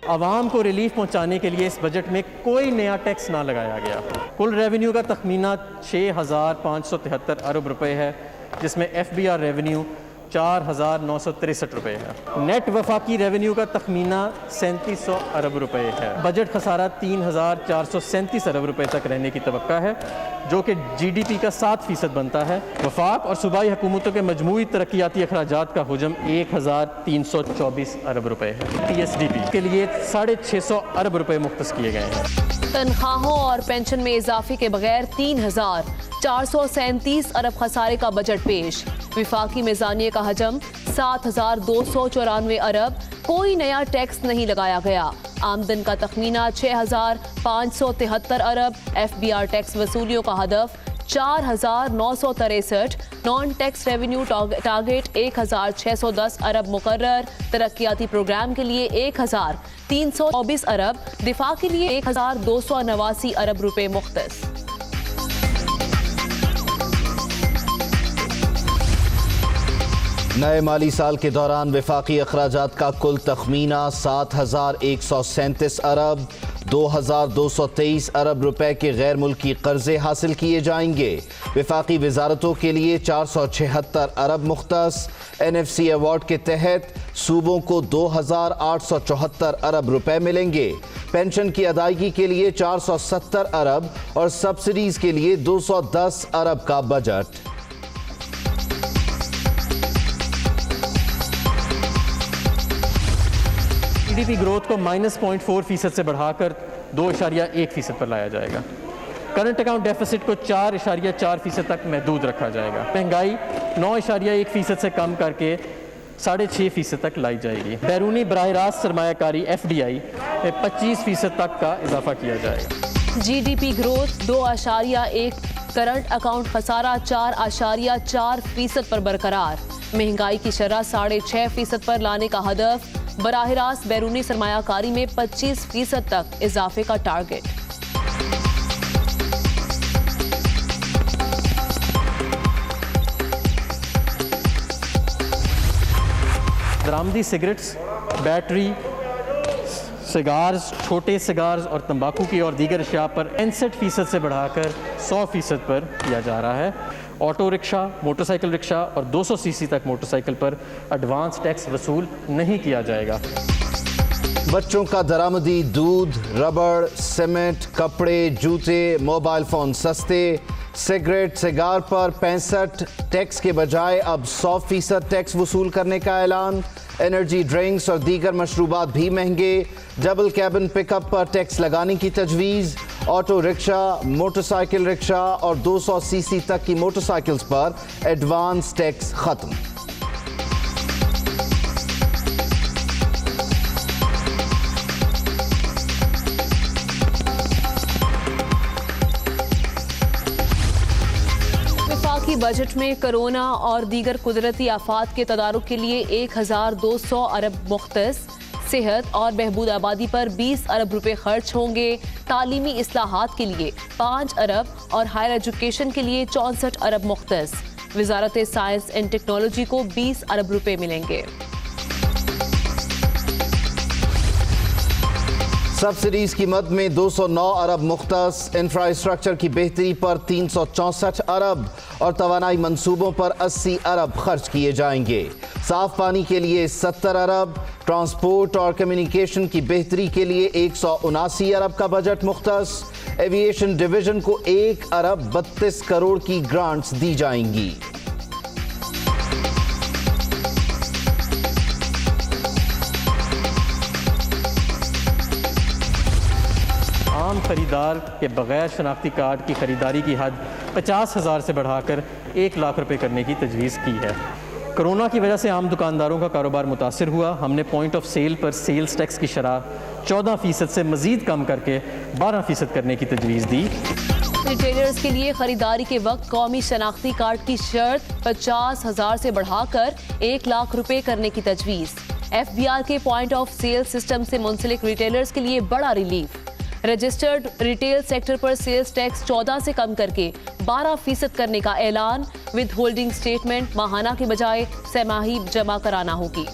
आवाम को रिलीफ पहुंचाने के लिए इस बजट में कोई नया टैक्स ना लगाया गया। कुल रेवेन्यू का तखमीना 6,573 अरब रुपए है, जिसमें FBR रेवेन्यू 4,963 रुपए है। नेट वफाकी रेवेन्यू का तखमीना 3700 अरब रुपए है। बजट खसारा 3,437 अरब रुपए तक रहने की तवक्का है, जो कि GDP का 7% बनता है। वफाक और सूबाई हुकूमतों के मजमूई तरक्याती अखराजात का हुजम 1,324 अरब रुपए है। TSDP के लिए 650 अरब रुपए मुख्तस किए गए हैं। तनख्वाहों और पेंशन में इजाफे के बगैर 3,437 अरब खसारे का बजट पेश। विफाकी मिजानिये का हजम 7,294 अरब। कोई नया टैक्स नहीं लगाया गया। आमदन का तखमीना 6,573 अरब। FBR टैक्स वसूलियों का हदफ 4,963। नॉन टैक्स रेवेन्यू टारगेट 1,610 अरब मुकर्रर। तरक्याती प्रोग्राम के लिए 1,324 अरब। दिफा के लिए 1,289 अरब रुपए मुख्तस। नए माली साल के दौरान वफाकी अखराजात का कुल तखमीना 7,137 अरब। 2,223 अरब रुपए के गैर मुल्की कर्जे हासिल किए जाएंगे। वफाकी वजारतों के लिए 476 अरब मुख्तस। NFC अवार्ड के तहत सूबों को 2,874 अरब रुपए मिलेंगे। पेंशन की अदायगी के लिए 470 अरब और सब्सिडीज के लिए 210 अरब का बजट। GDP ग्रोथ को -0.4% से बढ़ाकर 2.1% पर लाया जाएगा। करंट अकाउंट डेफिसिट को 4.4% तक महदूद रखा जाएगा। महंगाई 9.1% से कम करके 6.5% तक लाई जाएगी। बैरूनी बराह रास्त सरमायाकारी FDI में 25% तक का इजाफा किया जाएगा। GDP ग्रोथ 2.1, करंट अकाउंट खसारा 4.4% पर बरकरार। महंगाई की शरह 6.5% पर लाने का हदफ। बराह रास्त बैरूनी सरमायाकारी में 25% तक इजाफे का टारगेट। दरामदी सिगरेट्स, बैटरी, सिगार्स, छोटे सिगार्स और तंबाकू की और दीगर अशिया पर 65% से बढ़ाकर 100% पर किया जा रहा है। ऑटो रिक्शा, मोटरसाइकिल रिक्शा और 200 सीसी तक मोटरसाइकिल पर एडवांस टैक्स वसूल नहीं किया जाएगा। बच्चों का दरामदी दूध, रबड़, सीमेंट, कपड़े, जूते, मोबाइल फ़ोन सस्ते। सिगरेट, सिगार पर 65 टैक्स के बजाय अब 100% टैक्स वसूल करने का ऐलान। एनर्जी ड्रिंक्स और दीगर मशरूबात भी महंगे। डबल कैबिन पिकअप पर टैक्स लगाने की तजवीज़। ऑटो रिक्शा, मोटरसाइकिल रिक्शा और 200 सीसी तक की मोटरसाइकिल्स पर एडवांस टैक्स खत्म। वफाकी बजट में कोरोना और दीगर कुदरती आफात के तदारुक के लिए 1,200 अरब मुख्तस। सेहत और बहबूद आबादी पर 20 अरब रुपए खर्च होंगे। तालीमी इस्लाहात के लिए 5 अरब और हायर एजुकेशन के लिए 64 अरब मुख्तस। वजारत साइंस एंड टेक्नोलॉजी को 20 अरब रुपए मिलेंगे। सब्सिडीज की मद में 209 अरब मुख्तस। इंफ्रास्ट्रक्चर की बेहतरी पर 364 अरब और तवानाई मंसूबों पर 80 अरब खर्च किए जाएंगे। साफ पानी के लिए 70 अरब। ट्रांसपोर्ट और कम्युनिकेशन की बेहतरी के लिए 179 अरब का बजट मुख्तस। एविएशन डिवीजन को 1 अरब 32 करोड़ की ग्रांट्स दी जाएंगी। आम खरीदार के बगैर शनाख्ती कार्ड की खरीदारी की हद 50,000 से बढ़ाकर 1 लाख रुपए करने की तजवीज़ की है। कोरोना की वजह से आम दुकानदारों का कारोबार मुतासिर हुआ। हमने पॉइंट ऑफ सेल पर सेल्स टैक्स की शरह 14% से मज़ीद कम करके 12% करने की तजवीज़ दी। रिटेलर्स के लिए खरीदारी के वक्त कौमी शनाख्ती कार्ड की शर्त 50,000 से बढ़ाकर 1 लाख रुपए करने की तजवीज़। FBR के पॉइंट ऑफ सेल सिस्टम से मुंसलिक रिटेलर्स के लिए बड़ा रिलीफ। रजिस्टर्ड रिटेल सेक्टर पर सेल्स टैक्स 14 से कम करके 12% करने का ऐलान। विद होल्डिंग स्टेटमेंट माहाना के बजाय सैमाही जमा कराना होगी।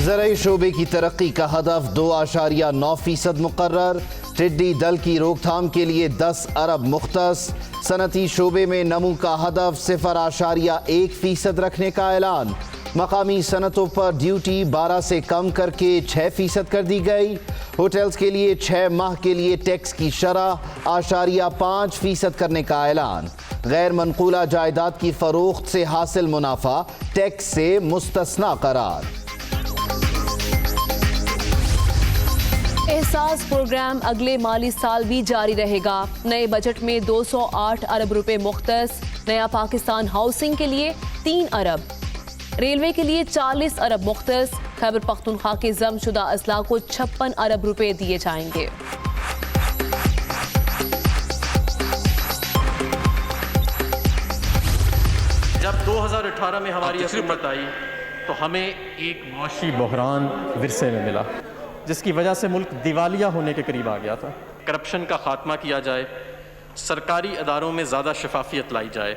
ज़राई शोबे की तरक्की का हदफ 2.9% मुकर्रर। टिड्डी दल की रोकथाम के लिए 10 अरब मुख्तस। सनती शोबे में नमू का हदफ 0.1% रखने का ऐलान। मकामी सनतों पर ड्यूटी 12 से कम करके 6% कर दी गई। होटल्स के लिए 6 माह के लिए टैक्स की शरह 5% करने का ऐलान। गैर मनकूला जायदाद की फरोख्त से हासिल मुनाफा टैक्स से मुस्तस्ना करार। एहसास प्रोग्राम अगले माली साल भी जारी रहेगा। नए बजट में 208 अरब रुपए मुख्तस। नया पाकिस्तान हाउसिंग के लिए 3 अरब। रेलवे के लिए 40 अरब मुख्तस। खैबर पख्तूनख्वा के जमशुदा अजला को 56 अरब रुपए दिए जाएंगे। जब 2018 में हमारी हुकूमत आई तो हमें एक मुआशी बहरान विरसे में मिला, जिसकी वजह से मुल्क दिवालिया होने के करीब आ गया था। करप्शन का खात्मा किया जाए, सरकारी अदारों में ज़्यादा शफाफियत लाई जाए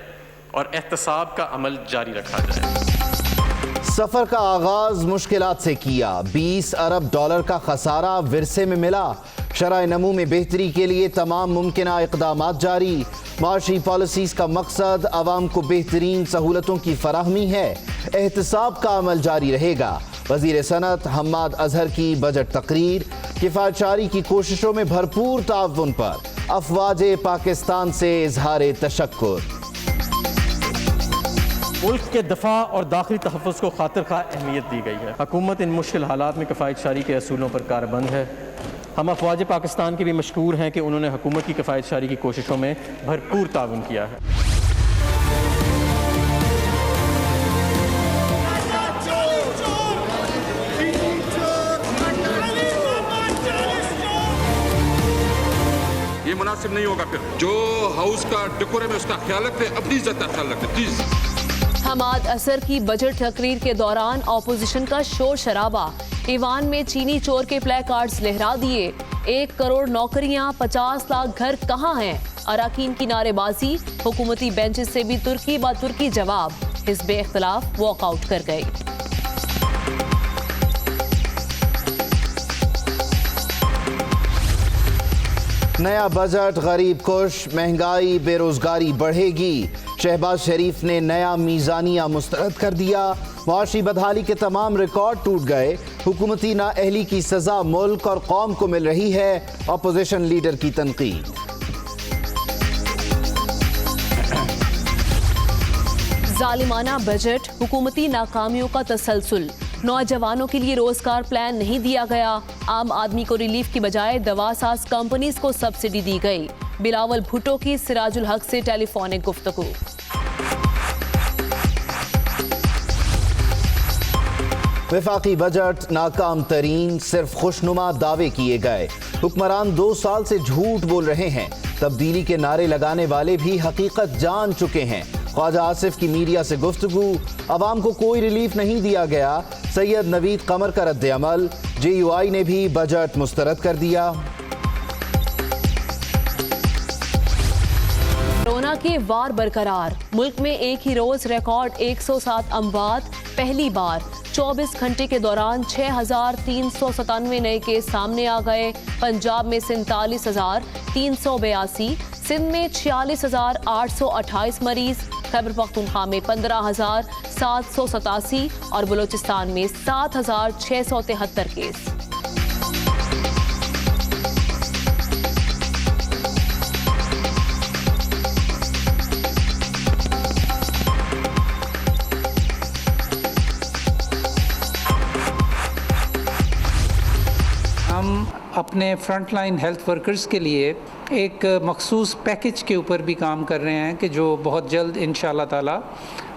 और एहतसाब का अमल जारी रखा जाए। सफर का आगाज मुश्किलात से किया। 20 अरब डॉलर का खसारा विरसे में मिला। शराय नमू में बेहतरी के लिए तमाम मुमकिना इक़दामात जारी। माशी पॉलिसीज़ का मकसद आवाम को बेहतरीन सहूलतों की फराहमी है। एहतसाब का अमल जारी रहेगा। वज़ीर सनत हम्माद अजहर की बजट तकरीर। किफ़ायतशारी की कोशिशों में भरपूर ताउन पर अफवाज पाकिस्तान से इजहार तशक्कुर। मुल्क के दफा और दाखिली तहफ़्फ़ुज़ को खातिर खा अहमियत दी गई है। हुकूमत इन मुश्किल हालात में किफ़ायतशारी के असूलों पर कारबंद है। हम अफवाज पाकिस्तान के भी मशकूर हैं कि उन्होंने हुकूमत की किफ़ायतशारी की कोशिशों में भरपूर ताउन किया है। ये मुनासिब नहीं होगा। फिर जो हाउस का डेकोरम है उसका ख्याल रखें, अपनी इज्जत का ख्याल रखें प्लीज। हमाद असर की बजट तकरीर के दौरान ऑपोजिशन का शोर शराबा। ईवान में चीनी चोर के प्ले कार्ड्स लहरा दिए। 1 करोड़ नौकरियां, 50 लाख घर कहाँ हैं? अराकीन की नारेबाजी। हुकूमती बेंचेस से भी तुर्की ब तुर्की जवाब। हिज़्ब इख्तिलाफ वॉकआउट कर गई। नया बजट गरीब खुश। महंगाई बेरोजगारी बढ़ेगी। शहबाज शरीफ ने नया मीज़ानिया मुस्तरद कर दिया। मुआशी बदहाली के तमाम रिकॉर्ड टूट गए। हुकूमती नाअहली की सजा मुल्क और कौम को मिल रही है। अपोजिशन लीडर की तनकीद। जालिमाना बजट, हुकूमती नाकामियों का तसलसल। नौजवानों के लिए रोजगार प्लान नहीं दिया गया। आम आदमी को रिलीफ की बजाय दवा साज कंपनीज को सब्सिडी दी गई। बिलावल भुट्टो की सिराजुल हक से टेलीफोनिक गुफ्तगू। वफाकी बजट नाकाम तरीन। सिर्फ खुशनुमा दावे किए गए। हुक्मरान 2 साल से झूठ बोल रहे हैं। तब्दीली के नारे लगाने वाले भी हकीकत जान चुके हैं। ख्वाजा आसिफ की मीडिया से गुफ्तगू। अवाम को कोई रिलीफ नहीं दिया गया। सैयद नवीद कमर का रद्द अमल। JUI ने भी बजट मुस्तरद कर दिया। कोरोना के वार बरकरार। मुल्क में एक ही रोज रिकॉर्ड 107 अमवात। पहली बार 24 घंटे के दौरान 6,397 नए केस सामने आ गए। पंजाब में 47,382, सिंध में 46,828 मरीज, खैबर पख्तूनख्वा में 15,787 और बलूचिस्तान में 7,673 केस। हम अपने फ्रंटलाइन हेल्थ वर्कर्स के लिए एक मखसूस पैकेज के ऊपर भी काम कर रहे हैं कि जो बहुत जल्द इंशाअल्लाह ताला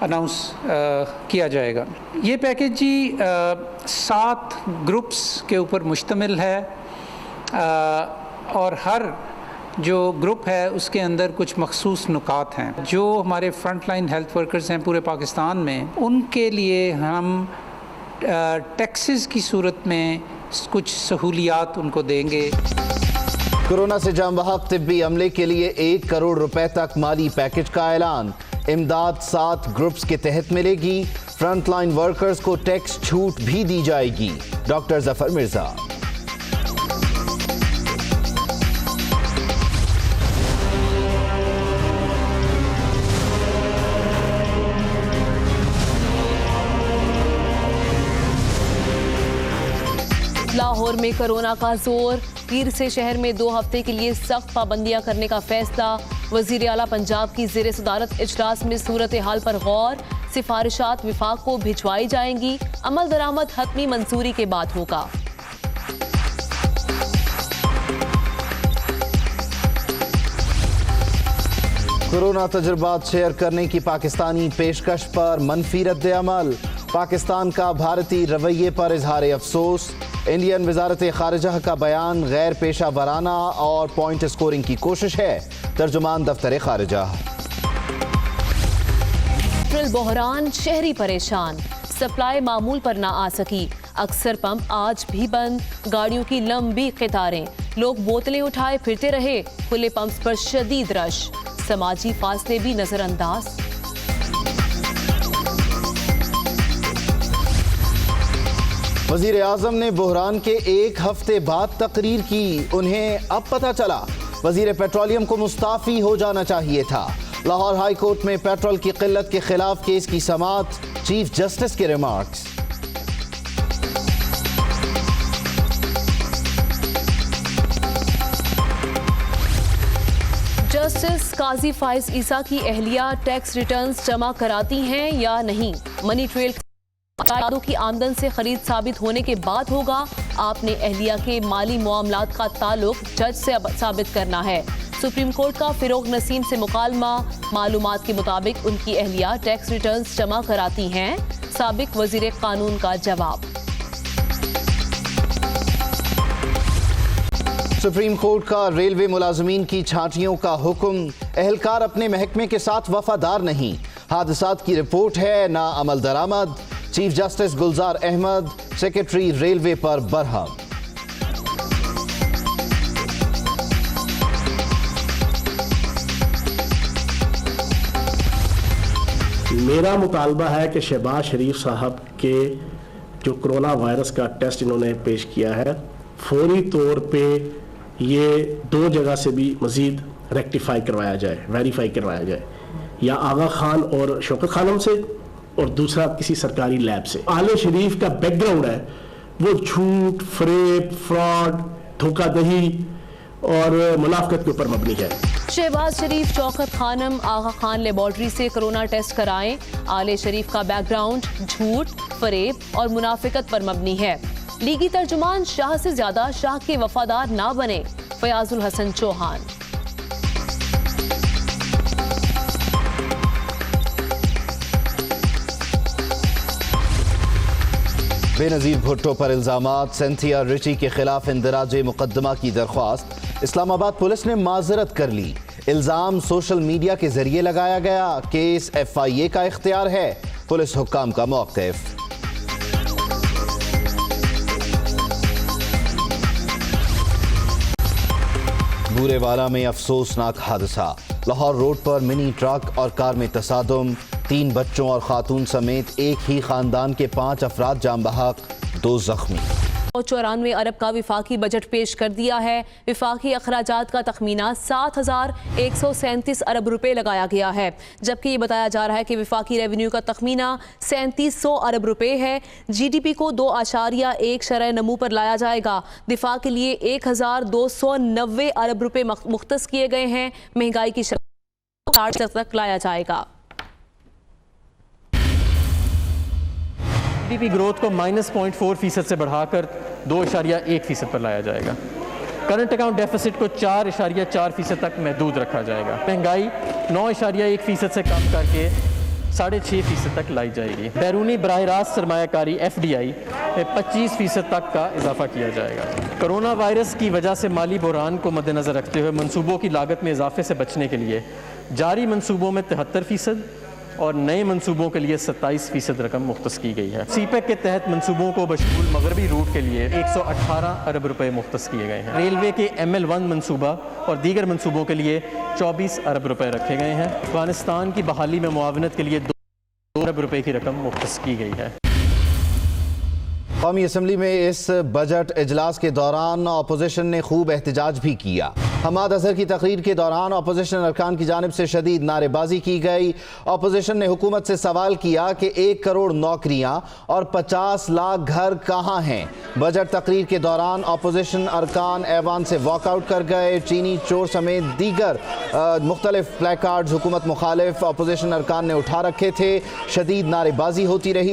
अनाउंस किया जाएगा। ये पैकेज जी 7 ग्रुप्स के ऊपर मुश्तमिल है और हर जो ग्रुप है उसके अंदर कुछ मखसूस नुकात हैं। जो हमारे फ्रंटलाइन हेल्थ वर्कर्स हैं पूरे पाकिस्तान में, उनके लिए हम टैक्सेस की सूरत में कुछ सहूलियात उनको देंगे। कोरोना से जाम-बहक तिब्बी अमले के लिए 1 करोड़ रुपए तक माली पैकेज का ऐलान। इमदाद 7 ग्रुप्स के तहत मिलेगी। फ्रंटलाइन वर्कर्स को टैक्स छूट भी दी जाएगी। डॉक्टर जफर मिर्जा। लाहौर में कोरोना का जोर, पीर से शहर में 2 हफ्ते के लिए सख्त पाबंदियां करने का फैसला। वजीर आला पंजाब की ज़ेर सदारत इजलास में सूरत हाल पर गौर, सिफारिशात विफाक को भिजवाई जाएंगी। अमल दरामद हतमी मंजूरी के बाद होगा। कोरोना तजुर्बात शेयर करने की पाकिस्तानी पेशकश पर मनफी रद्द-ए-अमल। पाकिस्तान का भारतीय रवैये पर इजहार अफसोस। इंडियन वजारत खारिजा का बयान गैर पेशा वराना और पॉइंट स्कोरिंग की कोशिश है। तर्जुमान दफ्तर खारिजा। बहरान, शहरी परेशान, सप्लाई मामूल पर ना आ सकी। अक्सर पंप आज भी बंद, गाड़ियों की लंबी कतारें, लोग बोतलें उठाए फिरते रहे। खुले पंप्स पर शदीद रश, समाजी फासले भी नजरअंदाज। वजीर आजम ने बहरान के 1 हफ्ते बाद तकरीर की। उन्हें अब पता चला वजीर पेट्रोलियम को मुस्ताफी हो जाना चाहिए था। लाहौर हाई कोर्ट में पेट्रोल की किल्लत के खिलाफ केस की समाअत। चीफ जस्टिस के रिमार्क्स। जस्टिस काजी फाइज ईसा की अहलिया टैक्स रिटर्न्स जमा कराती हैं या नहीं? मनी ट्रेल की आमदन से खरीद साबित होने के बाद होगा। आपने अहलिया के माली मामलात का ताल्लुक जज से साबित करना है। सुप्रीम कोर्ट का फिरोग नसीम से मुकालमा। मालूमात के मुताबिक उनकी अहलिया टैक्स रिटर्न्स जमा कराती हैं। साबिक वजीर कानून का जवाब। सुप्रीम कोर्ट का रेलवे मुलाजमीन की छांटियों का हुक्म। एहलकार अपने महकमे के साथ वफादार नहीं। हादसात की रिपोर्ट है ना अमल दरामद। चीफ जस्टिस गुलजार अहमद सेक्रेटरी रेलवे पर बरहम। मेरा मुतालबा है कि शहबाज शरीफ साहब के जो कोरोना वायरस का टेस्ट इन्होंने पेश किया है, फौरी तौर पे ये 2 जगह से भी मजीद रेक्टिफाई करवाया जाए, वेरीफाई करवाया जाए, या आगा खान और शौकत खानम से और दूसरा किसी सरकारी लैब से। आले शरीफ का बैकग्राउंड है वो झूठ, फरेब, फ्रॉड, धोखाधड़ी और मुनाफकत के ऊपर मबनी है। शहबाज शरीफ, शौकत खानम, आगा खान लेबॉर्ट्री से कोरोना टेस्ट कराएं। आले शरीफ का बैकग्राउंड झूठ, फरेब और मुनाफिकत पर मबनी है। लीगी तर्जुमान शाह से ज्यादा शाह के वफादार ना बने। फयाजुल हसन चौहान। बेनजीर भुट्टो पर इल्जामात। सेंथिया रिची के खिलाफ इंदराज मुकदमा की दरख्वास्त। इस्लामाबाद पुलिस ने माजरत कर ली। इल्जाम सोशल मीडिया के जरिए लगाया गया। केस FIA का इख्तियार है। पुलिस हुक्काम का मौक़िफ़। बूरेवाला में अफसोसनाक हादसा। लाहौर रोड पर मिनी ट्रक और कार में तसादुम। 3 बच्चों और खातून समेत एक ही खानदान के 5 अफराद जाम बहक, 2 जख्मी। 94 अरब का विफाकी बजट पेश कर दिया है। विफाकी अखराजात का तखमीना 7,137 अरब रुपए लगाया गया है, जबकि ये बताया जा रहा है कि विफाकी रेवेन्यू का तखमीना 3700 अरब रुपए है। GDP को 2.1 शरह नमू पर लाया जाएगा। दिफा के लिए 1,290 अरब रुपए मुख्तस किए गए हैं। महंगाई की शरह 60 तक लाया जाएगा। GDP ग्रोथ को -0.4% से बढ़ाकर 2.1% पर लाया जाएगा। करंट अकाउंट डेफिसिट को 4.4% तक महदूद रखा जाएगा। महंगाई 9.1% से कम करके 6.5% तक लाई जाएगी। बैरूनी बराह रास्त सरमायाकारी FDI में 25% तक का इजाफा किया जाएगा। कोरोना वायरस की वजह से माली बहरान को मद्देनज़र रखते हुए मनसूबों की लागत में इजाफे से बचने के लिए जारी मनसूबों में 73% और नए मंसूबों के लिए 27% रकम मुख्तस की गई है। CPEC के तहत मंसूबों को बशमूल मगरबी रूट के लिए 118 अरब रुपए मुख्तस किए गए हैं। रेलवे के ML1 मंसूबा और दीगर मंसूबों के लिए 24 अरब रुपए रखे गए हैं। अफगानिस्तान की बहाली में मुआवनत के लिए 2 अरब अरब रुपए की रकम मुख्तस की गई है। कौमी असम्बली में इस बजट इजलास के दौरान अपोजिशन ने खूब एहतजाज भी किया। हमाद अजहर की तकरीर के दौरान अपोजिशन अरकान की जानिब से शदीद नारेबाजी की गई। अपोजिशन ने हुकूमत से सवाल किया कि 1 करोड़ नौकरियां और 50 लाख घर कहाँ हैं। बजट तकरीर के दौरान अपोजिशन अरकान ऐवान से वॉकआउट कर गए। चीनी चोर समेत दीगर मुख्तलिफ प्लेकार्ड्स हुकूमत मुखालिफ अपोजिशन अरकान ने उठा रखे थे। शदीद नारेबाजी होती रही।